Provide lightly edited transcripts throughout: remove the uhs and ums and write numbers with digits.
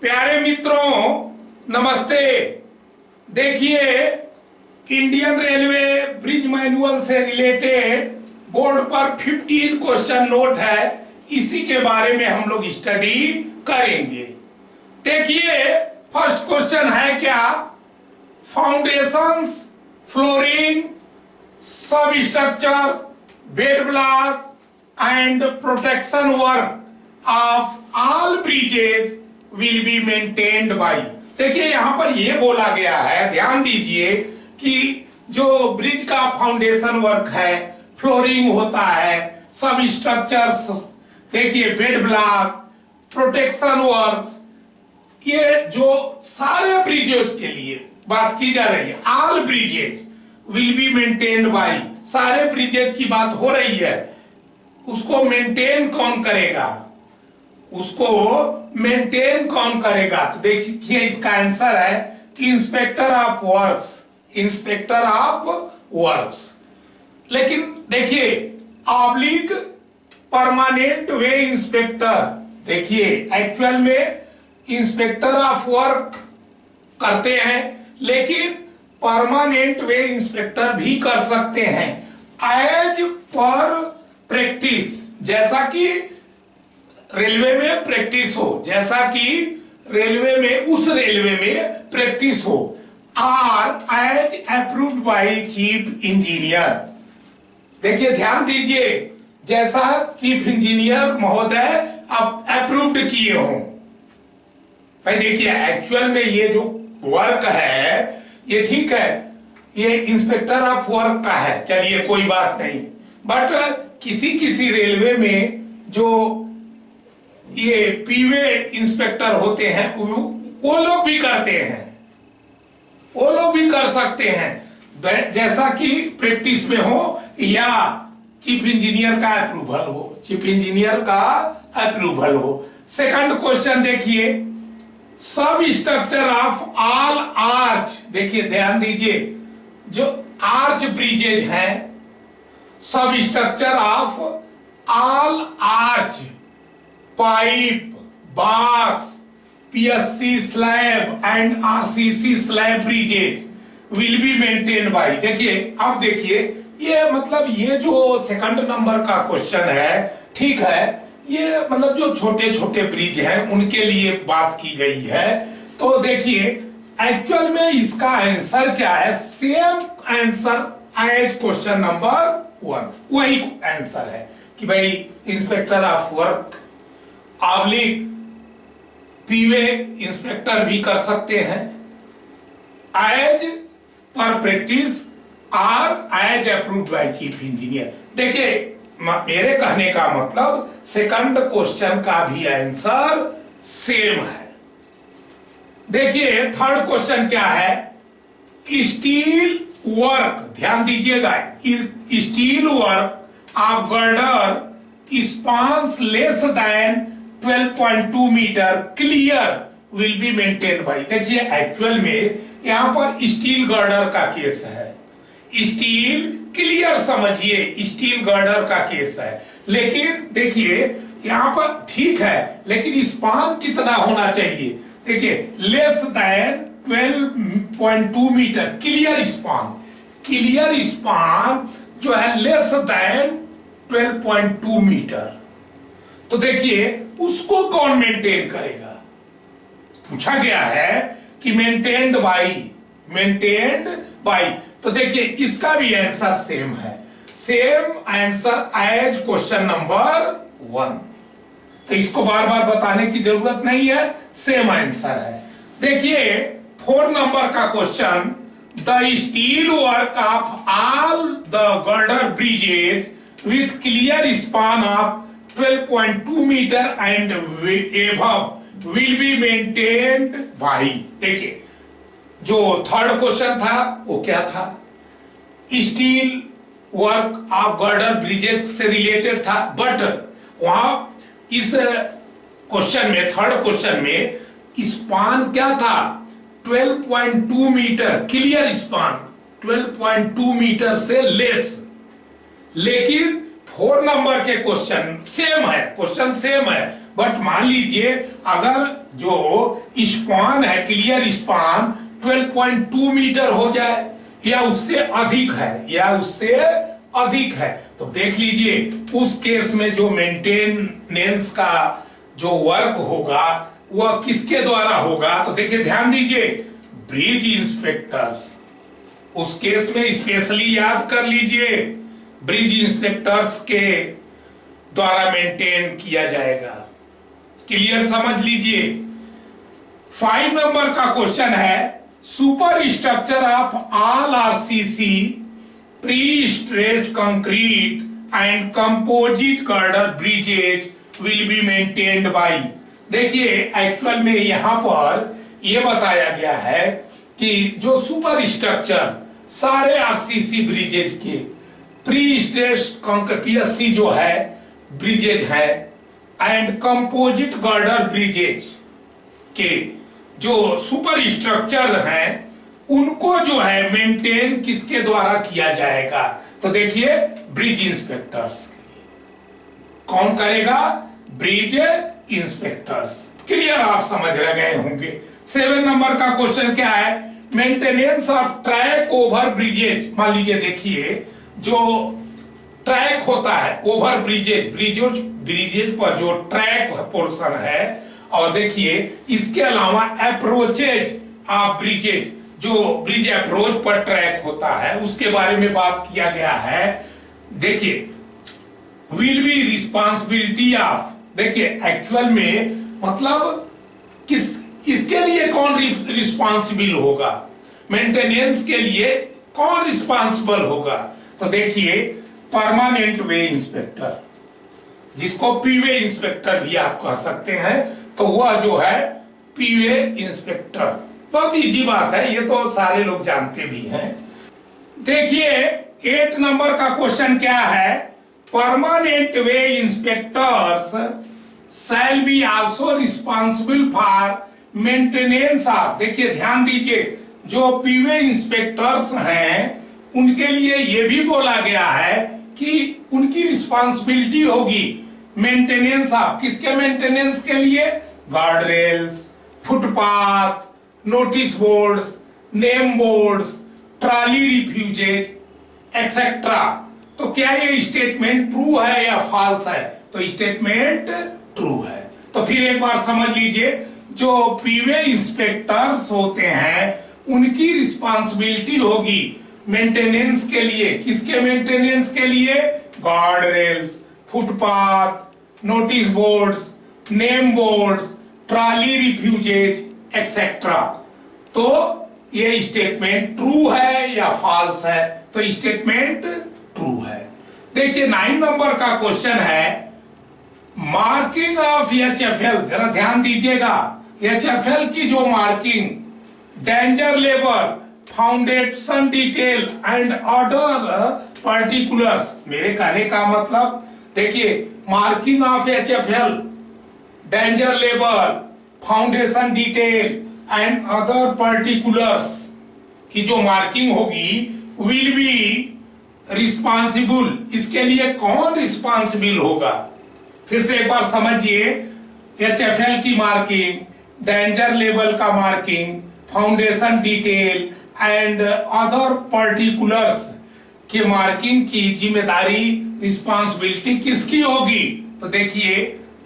प्यारे मित्रों नमस्ते। देखिए, इंडियन रेलवे ब्रिज मैनुअल से रिलेटेड बोर्ड पर 15 क्वेश्चन नोट है, इसी के बारे में हम लोग स्टडी करेंगे। देखिए, फर्स्ट क्वेश्चन है क्या, फाउंडेशंस, फ्लोरिंग, सब structure, bed block and protection work of all bridges will be maintained by. देखिए, यहां पर यह बोला गया है, ध्यान दीजिए कि जो ब्रिज का फाउंडेशन वर्क है, फ्लोरिंग होता है, सब स्ट्रक्चर्स, देखिए बेड ब्लॉक, प्रोटेक्शन वर्क्स, ये जो सारे ब्रिजेज के लिए बात की जा रही है, all bridges will be maintained by, सारे ब्रिजेज की बात हो रही है। उसको मेंटेन कौन करेगा, उसको मेंटेन कौन करेगा? तो देखिए, इसका आंसर है inspector of works, inspector of works. लेकिन देखिए, ऑब्लिक परमानेंट वे इंस्पेक्टर, देखिए एक्चुअल में इंस्पेक्टर ऑफ वर्क करते हैं, लेकिन परमानेंट वे इंस्पेक्टर भी कर सकते हैं एज पर प्रैक्टिस, जैसा कि रेलवे में प्रैक्टिस हो, जैसा कि रेलवे में उस रेलवे में प्रैक्टिस हो, or as approved by chief engineer. देखिए ध्यान दीजिए, जैसा चीफ इंजीनियर महोदय अब अप्रूव्ड किए हो। भाई देखिए, एक्चुअल में ये जो वर्क है ये ठीक है, ये इंस्पेक्टर ऑफ वर्क का है, चलिए कोई बात नहीं, बट किसी किसी रेलवे में जो ये पीवे इंस्पेक्टर होते हैं वो लोग भी करते हैं, वो लोग भी कर सकते हैं, जैसा कि प्रैक्टिस में हो या चीफ इंजीनियर का अप्रूवल हो, चीफ इंजीनियर का अप्रूवल हो। सेकंड क्वेश्चन देखिए, सब स्ट्रक्चर ऑफ ऑल आर्च, देखिए ध्यान दीजिए, जो आर्च ब्रिजेज हैं, सब structure of all arch, pipe, box, PSC slab and RCC slab bridges will be maintained by. देखिए, अब देखिए, ये मतलब ये जो सेकंड नंबर का क्वेश्चन है, ठीक है, ये मतलब जो छोटे छोटे ब्रिज हैं उनके लिए बात की गई है। तो देखिए, एक्चुअल में इसका आंसर क्या है, same answer as question number 1, वही आंसर है कि भाई inspector of work oblique P way inspector भी कर सकते हैं एज पर प्रैक्टिस और as approved by chief engineer. देखिए, मेरे कहने का मतलब सेकंड क्वेश्चन का भी आंसर सेम है। देखिए, थर्ड क्वेश्चन क्या है, स्टील वर्क, ध्यान दीजिएगा, steel work of girder spans less than 12.2 metre clear will be maintain by. देखिए, एक्चुअल में यहां पर स्टील गर्डर का केस है, स्टील क्लियर समझिए, स्टील गर्डर का केस है, लेकिन देखिए यहां पर ठीक है, लेकिन स्पान कितना होना चाहिए? देखिए, less than 12.2 metre clear span, clear span जो है लेस देन 12.2 मीटर। तो देखिए, उसको कौन मेंटेन करेगा? पूछा गया है कि मेंटेन्ड बाई, मेंटेन्ड बाई। तो देखिए, इसका भी आंसर सेम है, same answer as question number 1। तो इसको बार बार बताने की जरूरत नहीं है, सेम आंसर है। देखिए, 4 नंबर का question, the steel work of all the girder bridges with clear span of 12.2 metre and above will be maintained by. देखिए, जो थर्ड क्वेश्चन था वो क्या था, steel work of girder bridges से रिलेटेड था, बट वहां इस क्वेश्चन में, थर्ड क्वेश्चन में स्पान क्या था, 12.2 मीटर क्लियर स्पान, 12.2 मीटर से लेस। लेकिन 4 नंबर के क्वेश्चन सेम है, क्वेश्चन सेम है, बट मान लीजिए अगर जो स्पान है, क्लियर स्पान 12.2 मीटर हो जाए या उससे अधिक है तो देख लीजिए उस केस में जो मेंटेनेंस का जो वर्क होगा वह किसके द्वारा होगा। तो देखिए ध्यान दीजिए, ब्रिज इंस्पेक्टर्स, उस केस में स्पेशली याद कर लीजिए ब्रिज इंस्पेक्टर्स के द्वारा मेंटेन किया जाएगा। क्लियर, समझ लीजिए। 5 नंबर का क्वेश्चन है, super structure of all RCC pre stressed concrete and composite girder bridges will be maintained by. देखिए एक्चुअल में यहां पर यह बताया गया है कि जो सुपर स्ट्रक्चर सारे आरसीसी ब्रिजेज के प्री स्ट्रेस्ड कंक्रीट पीएससी जो है ब्रिजेज है एंड कंपोजिट गर्डर ब्रिजेज के जो सुपर स्ट्रक्चर हैं उनको जो है मेंटेन किसके द्वारा किया जाएगा। तो देखिए ब्रिज इंस्पेक्टर्स कौन करेगा, ब्रिज इंस्पेक्टर्स। क्लियर, आप समझ रह गए होंगे। 7 नंबर का क्वेश्चन क्या है, maintenance of track over bridges. मान लीजिए देखिए जो ट्रैक होता है ओवर ब्रिजेज पर जो ट्रैक पोर्शन है, और देखिए इसके अलावा अप्रोचेज ऑफ ब्रिजेज, जो ब्रिज अप्रोच पर ट्रैक होता है उसके बारे में बात किया गया है। देखिए विल बी रिस्पॉन्सिबिलिटी ऑफ, देखिए एक्चुअल में मतलब इसके लिए कौन रिस्पॉन्सिबल होगा, मेंटेनेंस के लिए कौन रिस्पॉन्सिबल होगा। तो देखिए परमानेंट वे इंस्पेक्टर, जिसको पीवे इंस्पेक्टर भी आप कह सकते हैं, तो वह जो है पीवे इंस्पेक्टर। बहुत इजी बात है, ये तो सारे लोग जानते भी हैं। देखिए 8 नंबर का क्वेश्चन क्या है, permanent way inspectors shall be also responsible for maintenance of. देखिए ध्यान दीजिए, जो पीवे इंस्पेक्टर्स हैं उनके लिए यह भी बोला गया है कि उनकी रिस्पॉन्सिबिलिटी होगी मेंटेनेंस ऑफ, किसके मेंटेनेंस के लिए, guard rails, footpath, notice boards, name boards, trolley refuses etcetera. तो क्या ये स्टेटमेंट ट्रू है या फॉल्स है, तो स्टेटमेंट ट्रू है। तो फिर एक बार समझ लीजिए, जो पीवे इंस्पेक्टर्स होते हैं उनकी रिस्पॉन्सिबिलिटी होगी मेंटेनेंस के लिए, किसके मेंटेनेंस के लिए, guard rails, footpath, notice boards, name boards, trolley refuses etcetera. तो ये स्टेटमेंट ट्रू है या फॉल्स है, तो स्टेटमेंट ट्रू है। देखिए 9 नंबर का क्वेश्चन है, मार्किंग ऑफ एचएफएल। जरा ध्यान दीजिएगा, एचएफएल की जो marking, danger level, foundation detail and other particulars. मेरे कहने का मतलब देखिए marking of HFL, danger level, foundation detail and other particulars की जो मार्किंग होगी विल बी रिस्पॉन्सिबल। इसके लिए कौन रिस्पॉन्सिबल होगा, फिर से एक बार समझिए, एचएफएल की मार्किंग, डेंजर लेवल का marking, foundation detail and other particulars के मार्किंग की जिम्मेदारी, रिस्पॉन्सिबिलिटी किसकी होगी। तो देखिए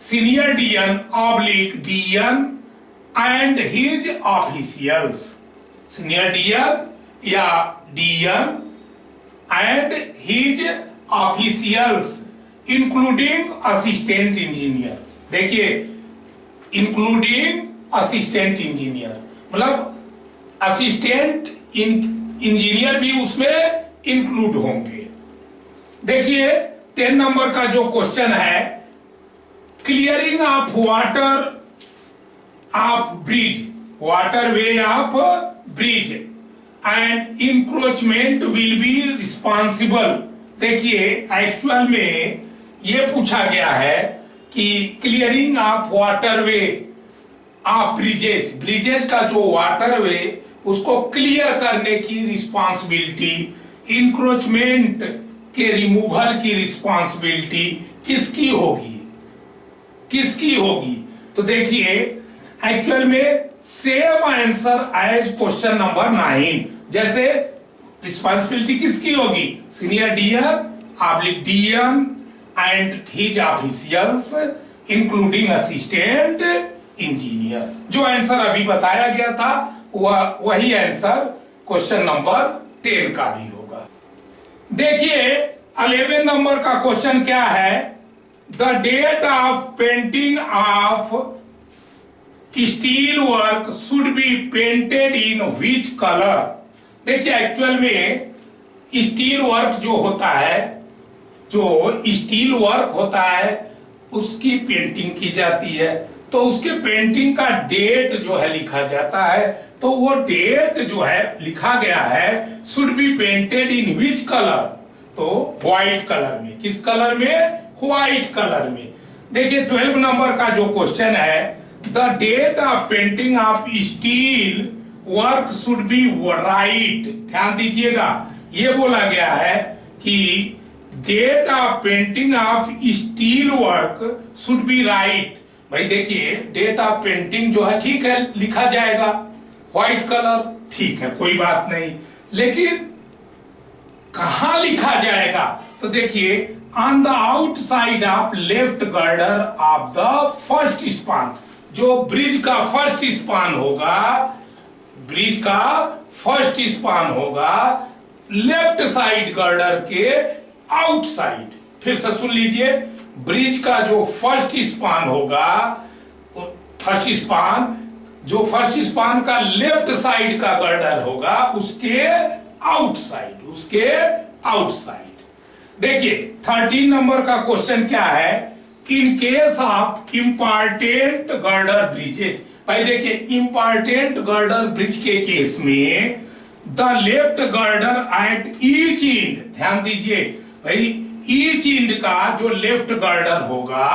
senior DN oblique DN and his officials, senior DN या DN and his officials including assistant engineer. देखिए इंक्लूडिंग असिस्टेंट इंजीनियर मतलब असिस्टेंट इंजीनियर भी उसमें इंक्लूड होंगे। देखिए 10 नंबर का जो क्वेश्चन है, clearing of water of bridge, water way of bridge and encroachment will be responsible. देखिए एक्चुअल में ये पूछा गया है कि clearing of water way of bridges, bridges का जो वाटर वे उसको क्लियर करने की रिस्पॉन्सिबिलिटी, इंक्रोचमेंट के रिमूवल की रिस्पॉन्सिबिलिटी किसकी होगी। किसकी होगी? तो देखिए एक्चुअल में same answer as question number 9। जैसे रिस्पॉन्सिबिलिटी किसकी होगी? Senior DN and his officials including assistant engineer. जो आंसर अभी बताया गया था वही आंसर क्वेश्चन नंबर 10 का भी होगा। देखिए 11 नंबर का क्वेश्चन क्या है? The date of painting of steel work should be painted in which colour? देखिए एक्चुअल में स्टील वर्क जो होता है, जो स्टील वर्क होता है उसकी पेंटिंग की जाती है, तो उसके पेंटिंग का डेट जो है लिखा जाता है। तो वो डेट जो है लिखा गया है should be painted in which colour? तो व्हाइट कलर में। किस कलर में? व्हाइट कलर में। देखिए 12 नंबर का जो क्वेश्चन है, the date of painting of steel work should be right. ध्यान दीजिएगा, ये बोला गया है कि date of painting of steel work should be right. भाई देखिए डेट ऑफ पेंटिंग जो है ठीक है लिखा जाएगा व्हाइट कलर, ठीक है कोई बात नहीं, लेकिन कहां लिखा जाएगा? तो देखिए on the outside of left girder of the first span. जो ब्रिज का फर्स्ट स्पान होगा, ब्रिज का फर्स्ट स्पान होगा लेफ्ट साइड गर्डर के आउटसाइड। फिर से सुन लीजिए, ब्रिज का जो फर्स्ट स्पान होगा, फर्स्ट स्पान जो फर्स्ट स्पान का लेफ्ट साइड का गर्डर होगा उसके आउटसाइड, उसके आउटसाइड। देखिए 13 नंबर का क्वेश्चन क्या है? In case of important girder bridges. भाई देखिए इंपॉर्टेंट गर्डर ब्रिज के केस में the left girder at each and, ध्यान दीजिए भाई ईच एंड का जो लेफ्ट गर्डर होगा,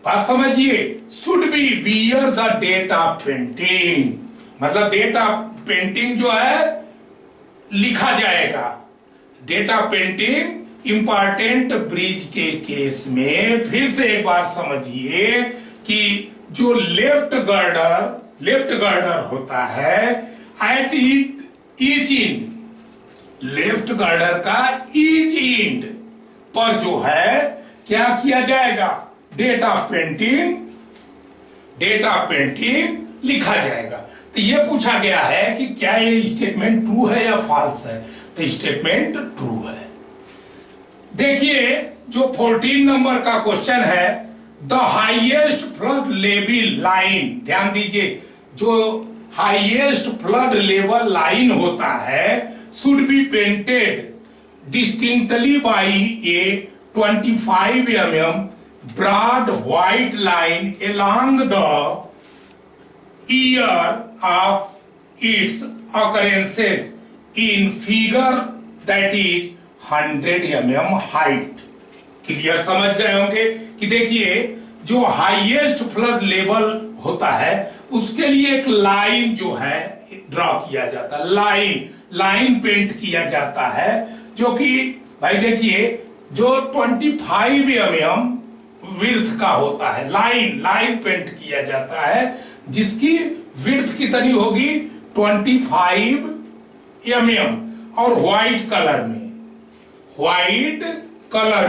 बात समझिए, should be bear the date of painting. मतलब डेट ऑफ पेंटिंग जो है लिखा जाएगा। Date of painting important bridge के केस में फिर से एक बार समझिए कि जो लेफ्ट गर्डर होता है at each and, left girder का ईच एंड पर जो है क्या किया जाएगा? डेट ऑफ पेंटिंग लिखा जाएगा। तो ये पूछा गया है कि क्या ये स्टेटमेंट ट्रू है या फॉल्स है? तो स्टेटमेंट ट्रू है। देखिए जो 14 नंबर का क्वेश्चन है, the highest flood level line, ध्यान दीजिए जो हाईएस्ट फ्लड लेवल लाइन होता है should be painted distinctly by A 25 mm broad white line along the year of its occurrences in figure that is 100 mm height। Clear समझ गए होंगे कि देखिए जो हाईएस्ट फ्लड लेवल होता है उसके लिए एक लाइन जो है ड्रॉ किया जाता है, लाइन पेंट किया जाता है, जो कि भाई देखिए जो 25 mm विड्थ का होता है, लाइन पेंट किया जाता है जिसकी विड्थ कितनी होगी 25 mm और व्हाइट कलर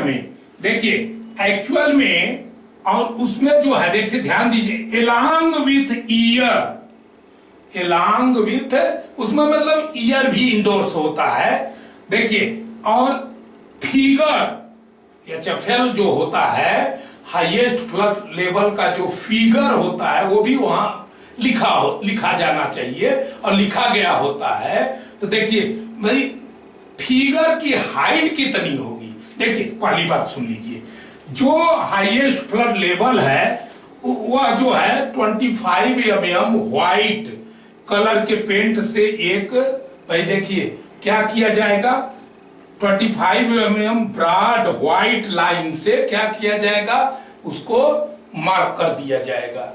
में देखिए एक्चुअल में, और उसमें जो है देखिए ध्यान दीजिए एलॉन्ग विथ उसमें मतलब ईयर भी इंडोर्स होता है। देखिए और फिगर एचएफएल जो होता है हाईएस्ट फ्लड लेवल का जो फिगर होता है वो भी वहां लिखा जाना चाहिए और लिखा गया होता है। तो देखिए भाई फिगर की हाइट कितनी होगी? देखिए पहली बात सुन लीजिए, जो हाईएस्ट फ्लड लेवल है वह जो है 25 mm व्हाइट कलर के पेंट से एक, भाई देखिए क्या किया जाएगा 25 mm ब्रॉड व्हाइट लाइन से क्या किया जाएगा, उसको मार्क कर दिया जाएगा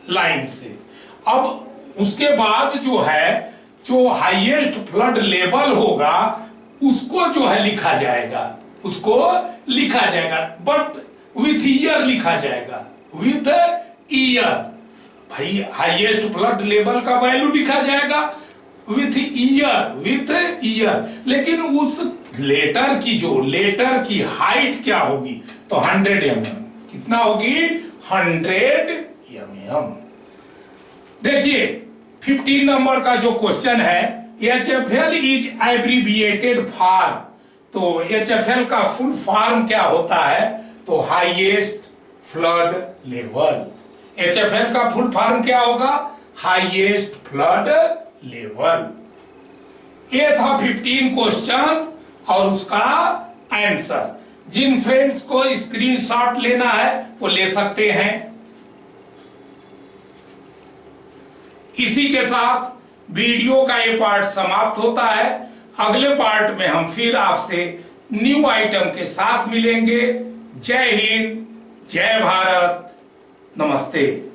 लाइन से। अब उसके बाद जो है जो हाईएस्ट फ्लड लेवल होगा उसको जो है लिखा जाएगा बट विथ ईयर लिखा जाएगा। With year. भाई हाईएस्ट फ्लड लेवल का वैल्यू लिखा जाएगा विथ ईयर, लेकिन उस लेटर की हाइट क्या होगी? तो 100 mm। कितना होगी? 100 mm। देखिए 15 नंबर का जो क्वेश्चन है, HFL इज एब्रीविएटेड फॉर, तो HFL का फुल फॉर्म क्या होता है? तो हाईएस्ट फ्लड लेवल। HFL का फुल फॉर्म क्या होगा? Highest flood level. ये था 15 क्वेश्चन और उसका आंसर। जिन फ्रेंड्स को स्क्रीनशॉट लेना है वो ले सकते हैं। इसी के साथ वीडियो का ये पार्ट समाप्त होता है। अगले पार्ट में हम फिर आपसे न्यू आइटम के साथ मिलेंगे। जय हिंद, जय भारत, नमस्ते।